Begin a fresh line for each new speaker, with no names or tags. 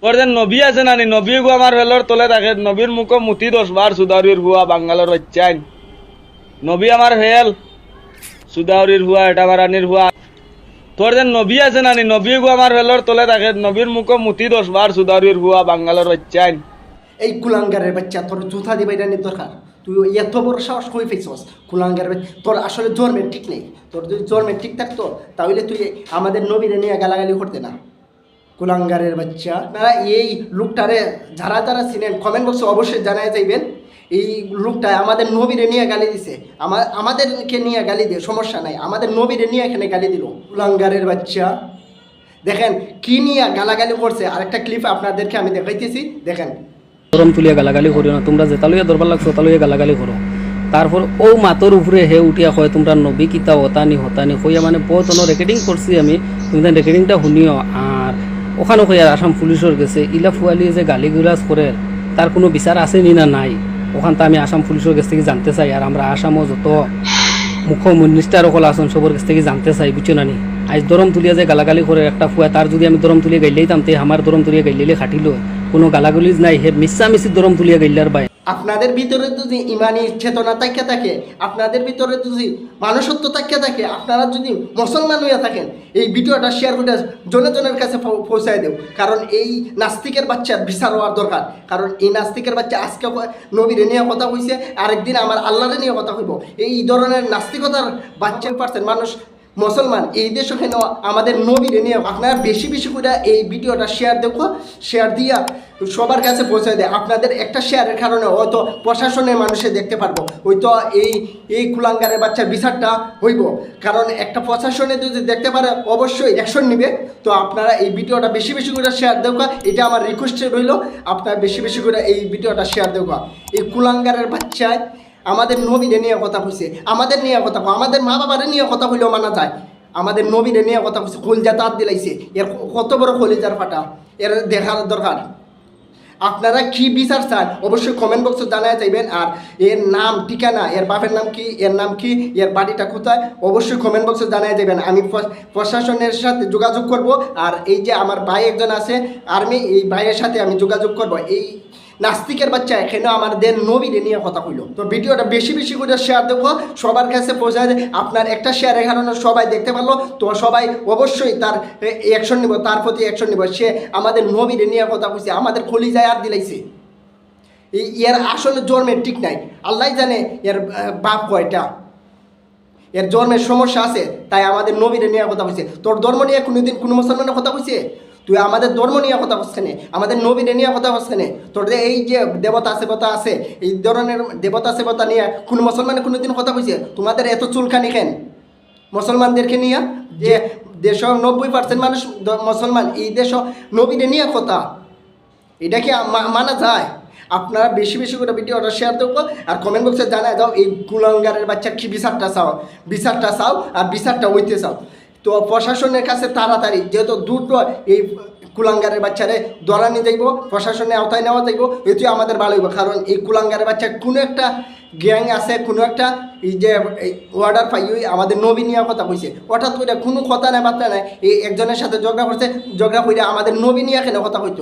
ওর যে নবী আছে নানি নবী গো আমার ভেলোর তলে থাকে নবীর মুখ মুতি 10 বার সুদাউরির হুয়া বাঙ্গালোর বাচ্চাইন নবী আমার ভেল সুদাউরির হুয়া এটা বারানির হুয়া তোর যে নবী আছে নানি নবী গো আমার ভেলোর তলে থাকে নবীর মুখ মুতি 10 বার সুদাউরির হুয়া বাঙ্গালোর বাচ্চাইন
এই কুলাঙ্গারের বাচ্চা তোর জুতা দিবে এটা নিয়ে দরকার তুই এত বড় সাহস হয়ে ফেলছস কুলাঙ্গারের বাচ্চা তোর আসলে জন্মের ঠিক নেই তোর যদি জন্মের ঠিক থাকতো তাহলে তুই আমাদের নবীরে নিয়ে গালাগালি করতে না কুলাঙ্গারের বাচ্চা আপনারা এই লোকটারে যারা যারা ছিলেন কমেন্ট বক্সে অবশ্যই জানাই যাইবেন এই লোকটা আমাদের নবীরে নিয়ে গালি দিছে আমাদেরকে নিয়ে গালি দিয়ে সমস্যা নাই আমাদের নবীরে নিয়ে এখানে গালি দিল কুলাঙ্গারের বাচ্চা দেখেন কি নিয়ে গালাগালি করছে আরেকটা ক্লিপ আপনাদেরকে আমি দেখাইতেছি দেখেন
গরম তুলিয়া গালাগালি করিও না তোমরা যেটা লইয়া দরবার লাগছো তা লইয়া গালাগালি করো তারপর ও মাতর উপরে হে উঠিয়া হয় তোমরা নবী কিতা হতানি হইয়া মানে বহুত রেকর্ডিং করছি আমি তুমি রেকর্ডিংটা শুনিও আর ওখানে কইয়া আসাম পুলিশের গেছে ইলা ফুয়ালি যে গালিগুলাজ করে তার কোনো বিচার আছে নি না নাই ওখানটা আমি আসাম পুলিশের কাছ থেকে জানতে চাই আর আমরা আসামও যত মুখ্য মিনিস্টার সকল আসন সবর কাছ থেকে জানতে চাই বুঝছো না নি আজ দরম তুলিয়া যে গালাগালি করে একটা ফুয়া তার যদি আমি দরম তুলিয়া গাইলেইতাম তে আমার দরম তুলিয়া গাইলে খাটিল কোনো গালাগুলিজ নাই হে মিশামিশি দরম তুলিয়া গাইলার বাই
আপনাদের ভিতরে যদি ইমানি চেতনা থাকিয়া থাকে আপনাদের ভিতরে যদি মানুষত্ব থাকিয়া থাকে আপনারা যদি মুসলমান হইয়া থাকেন এই ভিডিওটা শেয়ার করে জনের কাছে পৌঁছায় দেব কারণ এই নাস্তিকের বাচ্চার বিচার হওয়ার দরকার কারণ এই নাস্তিকের বাচ্চা আজকে নবীরে নিয়ে কথা কইছে আরেকদিন আমার আল্লাহরে নিয়ে কথা কইব এই ধরনের নাস্তিকতার বাচ্চা পারছেন মানুষ মুসলমান এই দেশ ওখানে আমাদের নবীরে নিয়ে আপনারা বেশি বেশি করে এই ভিডিওটা শেয়ার দেখো শেয়ার দিয়া সবার কাছে পৌঁছে দেয় আপনাদের একটা শেয়ারের কারণে হয়তো প্রশাসনের মানুষে দেখতে পারবো হয়তো এই কুলাঙ্গারের বাচ্চার বিচারটা হইব কারণ একটা প্রশাসনে যদি দেখতে পারে অবশ্যই অ্যাকশন নিবে তো আপনারা এই ভিডিওটা বেশি বেশি করে শেয়ার দেখো এটা আমার রিকোয়েস্ট রইল আপনারা বেশি বেশি করে এই ভিডিওটা শেয়ার দেখো এই কুলাঙ্গারের বাচ্চায় আমাদের নবীরে নিয়ে কথা কইছে আমাদের নিয়ে কথা আমাদের মা বাবারে নিয়ে কথা কইলেও মানা যায় আমাদের নবীরে নিয়ে কথা কইছে কলজা তার দিলাইছে এর কত বড় কলিজার ফাটা এর দেখার দরকার আপনারা কি বিচার চান অবশ্যই কমেন্ট বক্সে জানায় যাইবেন আর এর নাম ঠিকানা এর বাপের নাম কি এর নাম কি এর বাড়িটা কোথায় অবশ্যই কমেন্ট বক্সে জানায় যাবেন আমি প্রশাসনের সাথে যোগাযোগ করব আর এই যে আমার ভাই একজন আছে আর্মি এই ভাইয়ের সাথে আমি যোগাযোগ করব এই নাস্তিকের বাচ্চা এখানে আমাদের নবীরে নিয়ে কথা কইল তো ভিডিওটা বেশি বেশি করে শেয়ার দেখো সবার কাছে পৌঁছায় আপনার একটা শেয়ারের কারণে সবাই দেখতে পারলো তো সবাই অবশ্যই তার অ্যাকশন নিব তার প্রতি অ্যাকশন নিব সে আমাদের নবীরে নিয়ে কথা কইছে আমাদের খলিজায় আর দিলাইছে এর আসলে জন্মের ঠিক নাই আল্লাহ জানে এর বাপ কয়টা এর জন্মের সমস্যা আছে তাই আমাদের নবীরে নিয়ে কথা কইছে তোর ধর্ম নিয়ে কোনোদিন কোনো মুসলমানের কথা কইছে তুই আমাদের ধর্ম নিয়ে কথা বলছে না আমাদের নবীরে নিয়ে কথা বলছে না তোর যে এই যে দেবতা সেবতা আছে এই ধরনের দেবতা সেবতা নিয়ে কোনো মুসলমানে কোনোদিন কথা কইছে তোমাদের এত চুলকানি কেন মুসলমানদেরকে নিয়ে যে 90% মানুষ মুসলমান এই দেশ নবীরে নিয়ে কথা এটা কি মানা যায় আপনারা বেশি বেশি করে ভিডিওটা শেয়ার দেবো আর কমেন্ট বক্সে জানায় দাও এই কুলাঙ্গারের বাচ্চা কি বিচারটা চাও আর বিচারটা হইতে চাও তো প্রশাসনের কাছে তাড়াতাড়ি যেহেতু দুটো এই কুলাঙ্গারের বাচ্চারে ধরা নিয়ে যাইব প্রশাসনের আওতায় নেওয়া যাইব এটি আমাদের ভালো হইব কারণ এই কুলাঙ্গারের বাচ্চা কোনো একটা গ্যাং আছে কোনো একটা এই যে অর্ডার পাই আমাদের নবী নিয়ে কথা কইছে হঠাৎ করে কোনো কথা নাই বার্তা নাই এই একজনের সাথে ঝগড়া করছে ঝগড়া করে আমাদের নবী নিয়ে এখানে কথা কইতো